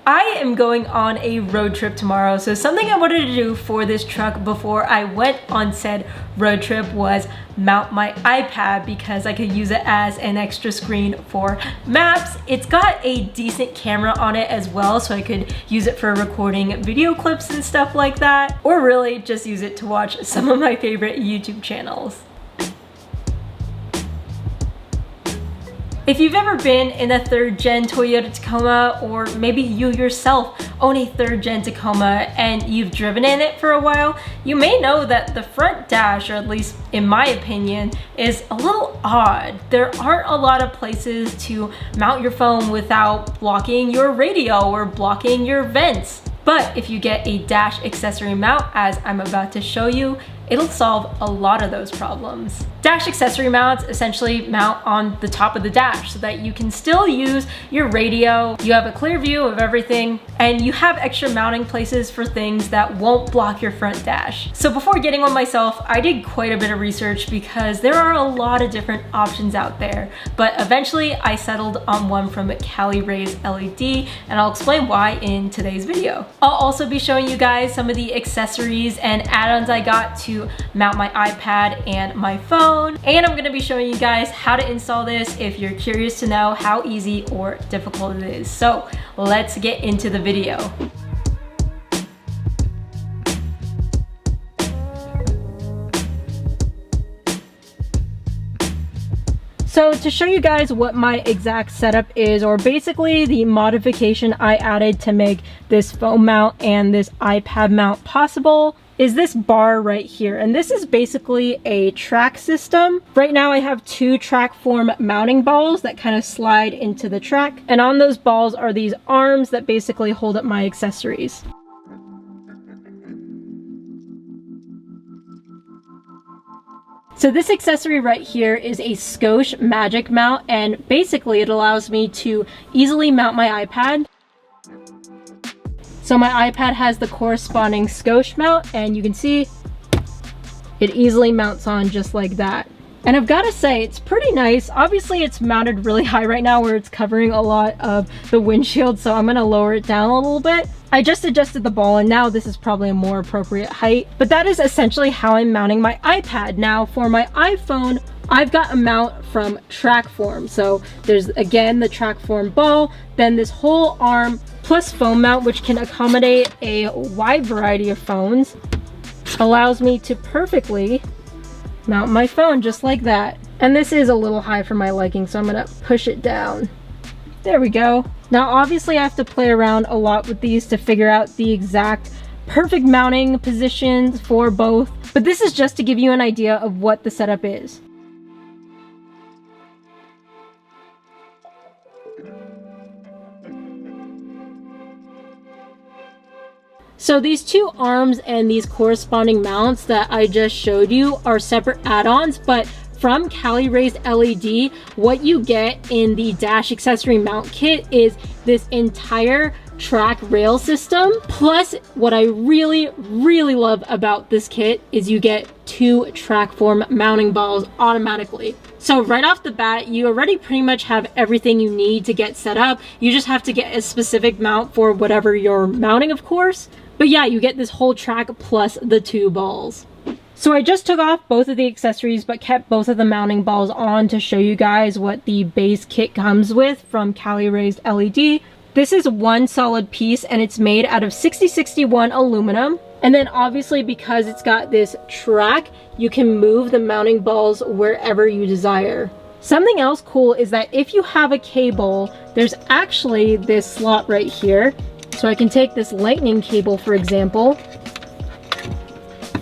I am going on a road trip tomorrow, so something I wanted to do for this truck before I went on said road trip was mount my iPad because I could use it as an extra screen for maps. It's got a decent camera on it as well, so I could use it for recording video clips and stuff like that, or really just use it to watch some of my favorite YouTube channels. If you've ever been in a 3rd gen Toyota Tacoma, or maybe you yourself own a 3rd gen Tacoma and you've driven in it for a while, you may know that the front dash, or at least in my opinion, is a little odd. There aren't a lot of places to mount your phone without blocking your radio or blocking your vents. But if you get a dash accessory mount, as I'm about to show you, it'll solve a lot of those problems. Dash accessory mounts essentially mount on the top of the dash so that you can still use your radio, you have a clear view of everything, and you have extra mounting places for things that won't block your front dash. So before getting one myself, I did quite a bit of research because there are a lot of different options out there, but eventually I settled on one from Cali Raised LED, and I'll explain why in today's video. I'll also be showing you guys some of the accessories and add-ons I got to mount my iPad and my phone. And I'm gonna be showing you guys how to install this if you're curious to know how easy or difficult it is. So let's get into the video. So to show you guys what my exact setup is, or basically the modification I added to make this phone mount and this iPad mount possible, is this bar right here. And this is basically a track system. Right now I have 2 track form mounting balls that kind of slide into the track. And on those balls are these arms that basically hold up my accessories. So this accessory right here is a Scosche Magic mount, and basically it allows me to easily mount my iPad. So my iPad has the corresponding Scosche mount, and you can see it easily mounts on just like that. And I've got to say, it's pretty nice. Obviously it's mounted really high right now where it's covering a lot of the windshield, so I'm gonna lower it down a little bit. I just adjusted the ball and now this is probably a more appropriate height, but that is essentially how I'm mounting my iPad. Now for my iPhone, I've got a mount from Trackform. So there's again the Trackform ball, then this whole arm plus phone mount, which can accommodate a wide variety of phones, allows me to perfectly mount my phone just like that. And this is a little high for my liking, so I'm gonna push it down. There we go. Now obviously I have to play around a lot with these to figure out the exact perfect mounting positions for both, but this is just to give you an idea of what the setup is. So these 2 arms and these corresponding mounts that I just showed you are separate add-ons, but from Cali Raised LED, what you get in the Dash Accessory Mount kit is this entire track rail system. Plus, what I really love about this kit is you get 2 Trackform mounting balls automatically. So right off the bat, you already pretty much have everything you need to get set up. You just have to get a specific mount for whatever you're mounting, of course. But yeah, you get this whole track plus the 2 balls. So I just took off both of the accessories but kept both of the mounting balls on to show you guys what the base kit comes with from Cali Raised LED. This is one solid piece and it's made out of 6061 aluminum. And then obviously because it's got this track, you can move the mounting balls wherever you desire. Something else cool is that if you have a cable, there's actually this slot right here. So I can take this lightning cable, for example,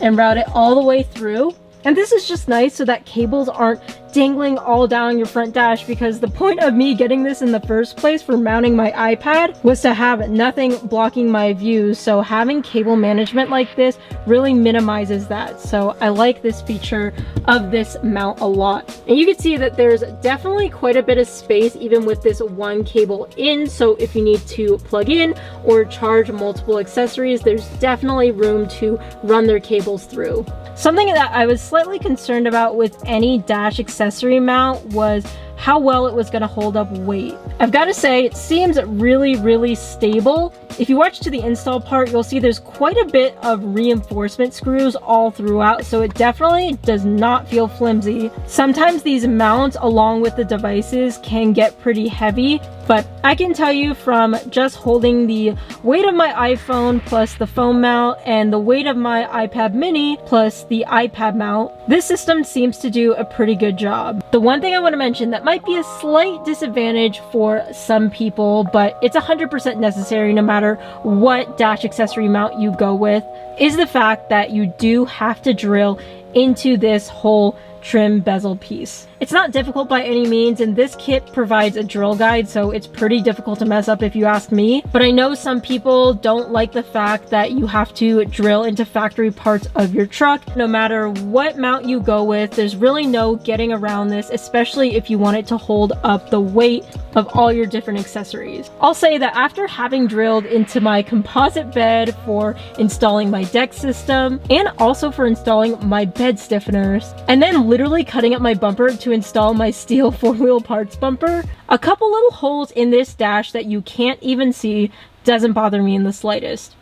and route it all the way through. And this is just nice so that cables aren't dangling all down your front dash, because the point of me getting this in the first place for mounting my iPad was to have nothing blocking my views. So having cable management like this really minimizes that. So I like this feature of this mount a lot. And you can see that there's definitely quite a bit of space even with this one cable in. So if you need to plug in or charge multiple accessories, there's definitely room to run their cables through. Something that I was slightly concerned about with any dash accessory mount was how well it was gonna hold up weight. I've gotta say, it seems really stable. If you watch to the install part, you'll see there's quite a bit of reinforcement screws all throughout, so it definitely does not feel flimsy. Sometimes these mounts along with the devices can get pretty heavy, but I can tell you from just holding the weight of my iPhone plus the phone mount and the weight of my iPad mini plus the iPad mount, this system seems to do a pretty good job. The one thing I want to mention that might be a slight disadvantage for some people, but it's 100% necessary no matter what dash accessory mount you go with, is the fact that you do have to drill into this whole trim bezel piece. It's not difficult by any means, and this kit provides a drill guide, so it's pretty difficult to mess up if you ask me. But I know some people don't like the fact that you have to drill into factory parts of your truck. No matter what mount you go with, there's really no getting around this, especially if you want it to hold up the weight of all your different accessories. I'll say that after having drilled into my composite bed for installing my deck system, and also for installing my bed stiffeners, and then literally cutting up my bumper to install my steel 4-wheel parts bumper, a couple little holes in this dash that you can't even see doesn't bother me in the slightest.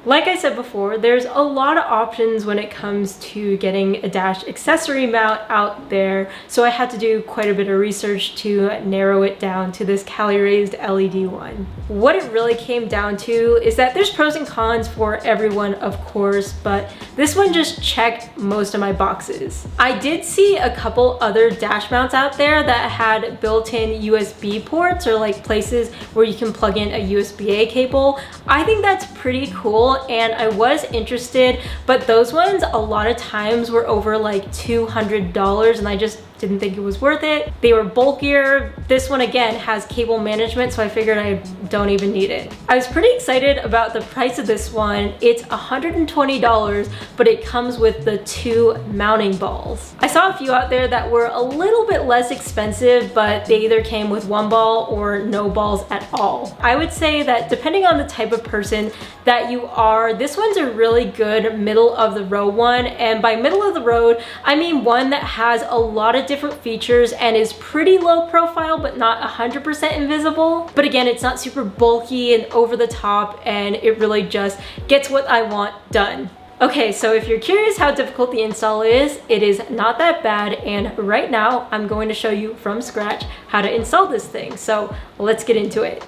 Like I said before, there's a lot of options when it comes to getting a dash accessory mount out there, so I had to do quite a bit of research to narrow it down to this Cali Raised LED one. What it really came down to is that there's pros and cons for everyone, of course, but this one just checked most of my boxes. I did see a couple other dash mounts out there that had built-in USB ports, or like places where you can plug in a USB-A cable. I think that's pretty cool, and I was interested, but those ones a lot of times were over like $200, and I just didn't think it was worth it. They were bulkier. This one again has cable management, so I figured I don't even need it. I was pretty excited about the price of this one. It's $120, but it comes with the 2 mounting balls. I saw a few out there that were a little bit less expensive, but they either came with 1 ball or no balls at all. I would say that depending on the type of person that you are, this one's a really good middle of the road one, and by middle of the road, I mean one that has a lot of different features and is pretty low profile but not 100% invisible. But again, it's not super bulky and over the top, and it really just gets what I want done. Okay, so if you're curious how difficult the install is, it is not that bad, and right now I'm going to show you from scratch how to install this thing. So let's get into it.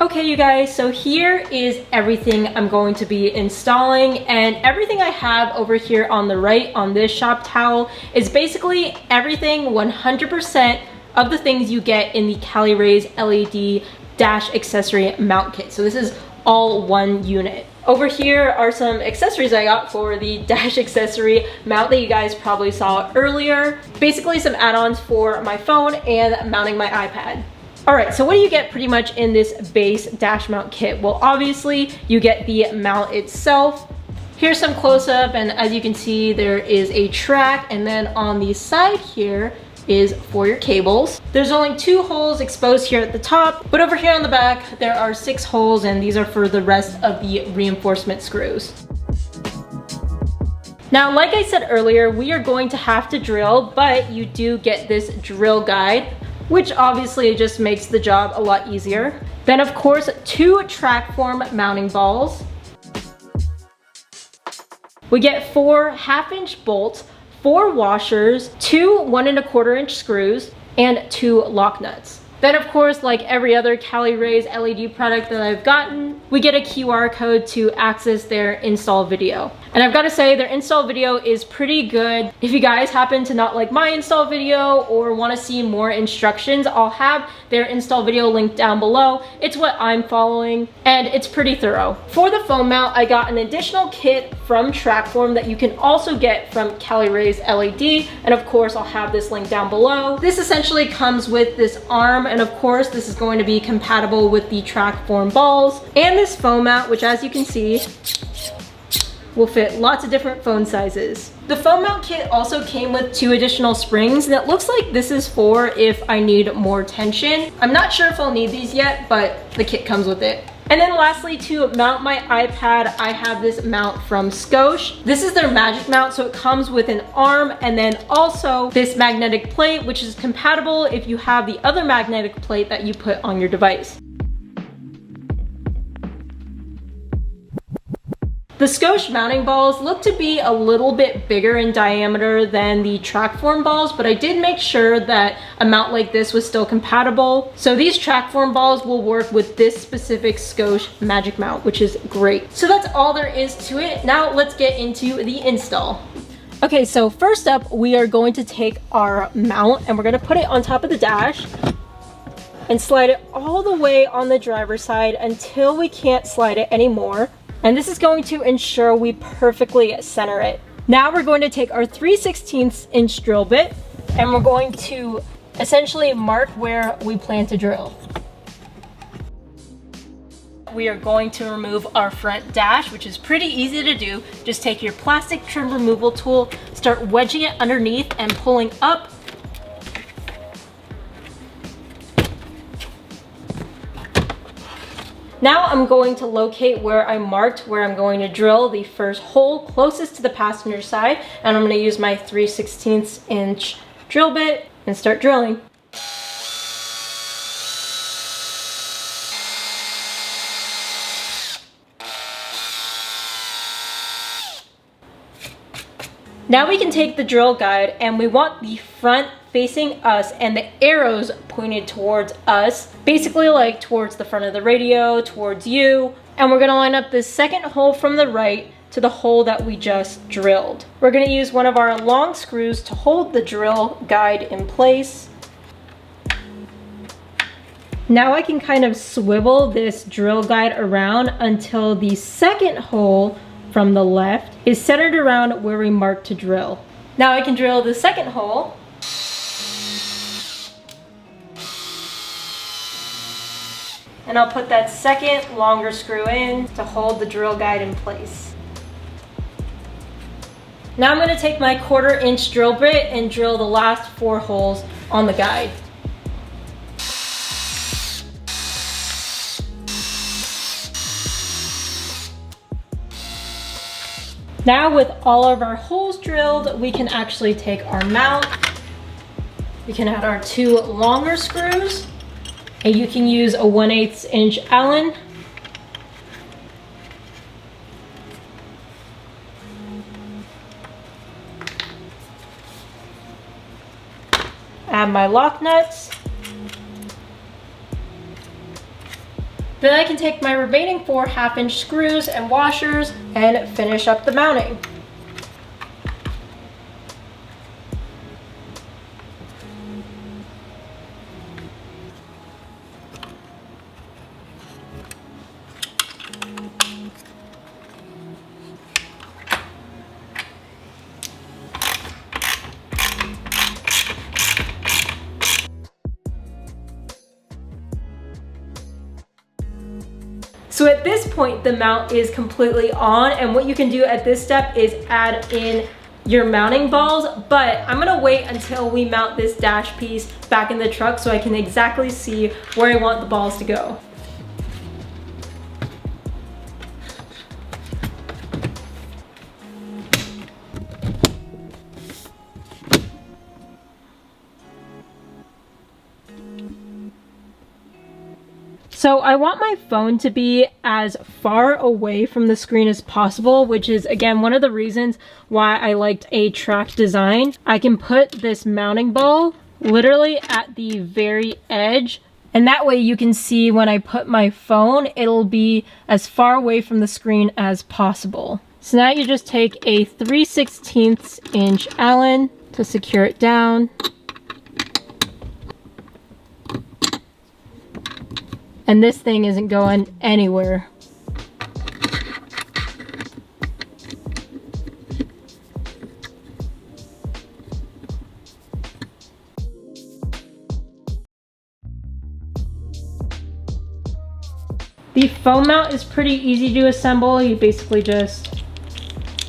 Okay, you guys, so here is everything I'm going to be installing, and everything I have over here on the right on this shop towel is basically everything 100% of the things you get in the Cali Raised LED dash accessory mount kit. So this is all one unit. Over here are some accessories I got for the dash accessory mount that you guys probably saw earlier. Basically some add-ons for my phone and mounting my iPad. Alright, so what do you get pretty much in this base dash mount kit? Well, obviously you get the mount itself. Here's some close-up, and as you can see, there is a track, and then on the side here is for your cables. There's only 2 holes exposed here at the top, but over here on the back there are 6 holes, and these are for the rest of the reinforcement screws. Now, like I said earlier, we are going to have to drill, but you do get this drill guide, which obviously just makes the job a lot easier. Then of course, 2 track form mounting balls. We get 4 1/2-inch bolts, 4 washers, 2 1 1/4 inch screws, and 2 lock nuts. Then of course, like every other Cali Raised LED product that I've gotten, we get a QR code to access their install video. And I've got to say, their install video is pretty good. If you guys happen to not like my install video or want to see more instructions, I'll have their install video linked down below. It's what I'm following, and it's pretty thorough. For the phone mount, I got an additional kit from Trackform that you can also get from Cali Raised LED, and of course I'll have this link down below. This essentially comes with this arm, and of course this is going to be compatible with the Trackform balls, and this phone mount, which as you can see will fit lots of different phone sizes. The phone mount kit also came with 2 additional springs, and it looks like this is for if I need more tension. I'm not sure if I'll need these yet, but the kit comes with it. And then lastly, to mount my iPad, I have this mount from Scosche. This is their magic mount, so it comes with an arm and then also this magnetic plate, which is compatible if you have the other magnetic plate that you put on your device. The Scosche mounting balls look to be a little bit bigger in diameter than the Trackform balls, but I did make sure that a mount like this was still compatible. So these Trackform balls will work with this specific Scosche magic mount, which is great. So that's all there is to it. Now let's get into the install. Okay, so first up, we are going to take our mount and we're gonna put it on top of the dash and slide it all the way on the driver's side until we can't slide it anymore. And this is going to ensure we perfectly center it. Now we're going to take our 3/16 inch drill bit and we're going to essentially mark where we plan to drill. We are going to remove our front dash, which is pretty easy to do. Just take your plastic trim removal tool, start wedging it underneath and pulling up. Now I'm going to locate where I marked where I'm going to drill the first hole closest to the passenger side, and I'm going to use my 3/16 inch drill bit and start drilling. Now we can take the drill guide and we want the front facing us and the arrows pointed towards us, basically like towards the front of the radio, towards you. And we're gonna line up the second hole from the right to the hole that we just drilled. We're gonna use one of our long screws to hold the drill guide in place. Now I can kind of swivel this drill guide around until the second hole from the left is centered around where we marked to drill. Now I can drill the second hole. And I'll put that second longer screw in to hold the drill guide in place. Now I'm going to take my 1/4 inch drill bit and drill the last 4 holes on the guide. Now with all of our holes drilled, we can actually take our mount. We can add our 2 longer screws, and you can use a 1/8 inch Allen. Add my lock nuts. Then I can take my remaining 4 1/2 inch screws and washers and finish up the mounting. So at this point, the mount is completely on, and what you can do at this step is add in your mounting balls, but I'm gonna wait until we mount this dash piece back in the truck so I can exactly see where I want the balls to go. So I want my phone to be as far away from the screen as possible, which is again one of the reasons why I liked a track design. I can put this mounting ball literally at the very edge, and that way you can see when I put my phone, it'll be as far away from the screen as possible. So now you just take a 3/16 inch Allen to secure it down. And this thing isn't going anywhere. The foam mount is pretty easy to assemble. You basically just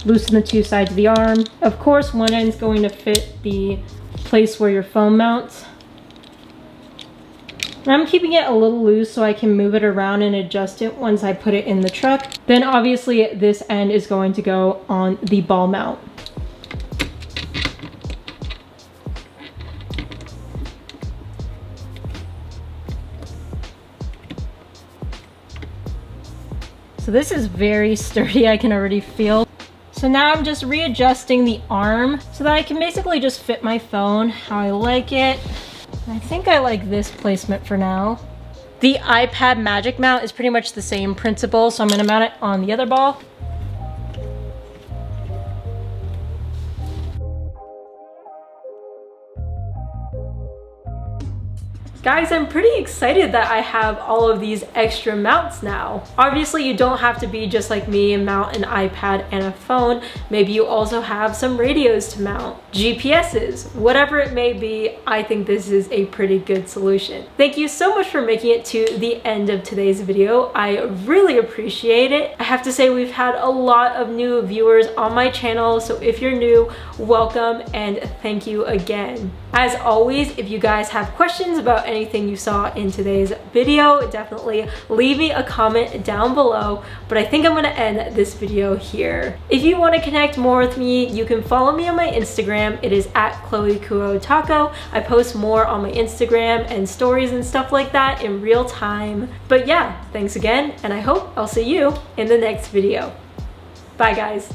loosen the 2 sides of the arm. Of course, one end's going to fit the place where your foam mounts. I'm keeping it a little loose so I can move it around and adjust it once I put it in the truck. Then obviously this end is going to go on the ball mount. So this is very sturdy, I can already feel. So now I'm just readjusting the arm so that I can basically just fit my phone how I like it. I think I like this placement for now. The iPad Magic Mount is pretty much the same principle, so I'm gonna mount it on the other ball. Guys, I'm pretty excited that I have all of these extra mounts now. Obviously, you don't have to be just like me and mount an iPad and a phone. Maybe you also have some radios to mount, GPSs, whatever it may be. I think this is a pretty good solution. Thank you so much for making it to the end of today's video. I really appreciate it. I have to say we've had a lot of new viewers on my channel, so if you're new, welcome and thank you again. As always, if you guys have questions about anything you saw in today's video, definitely leave me a comment down below, but I think I'm gonna end this video here. If you want to connect more with me, you can follow me on my Instagram. It is at ChloeKuoTaco. I post more on my Instagram and stories and stuff like that in real time. But yeah, thanks again, and I hope I'll see you in the next video. Bye guys.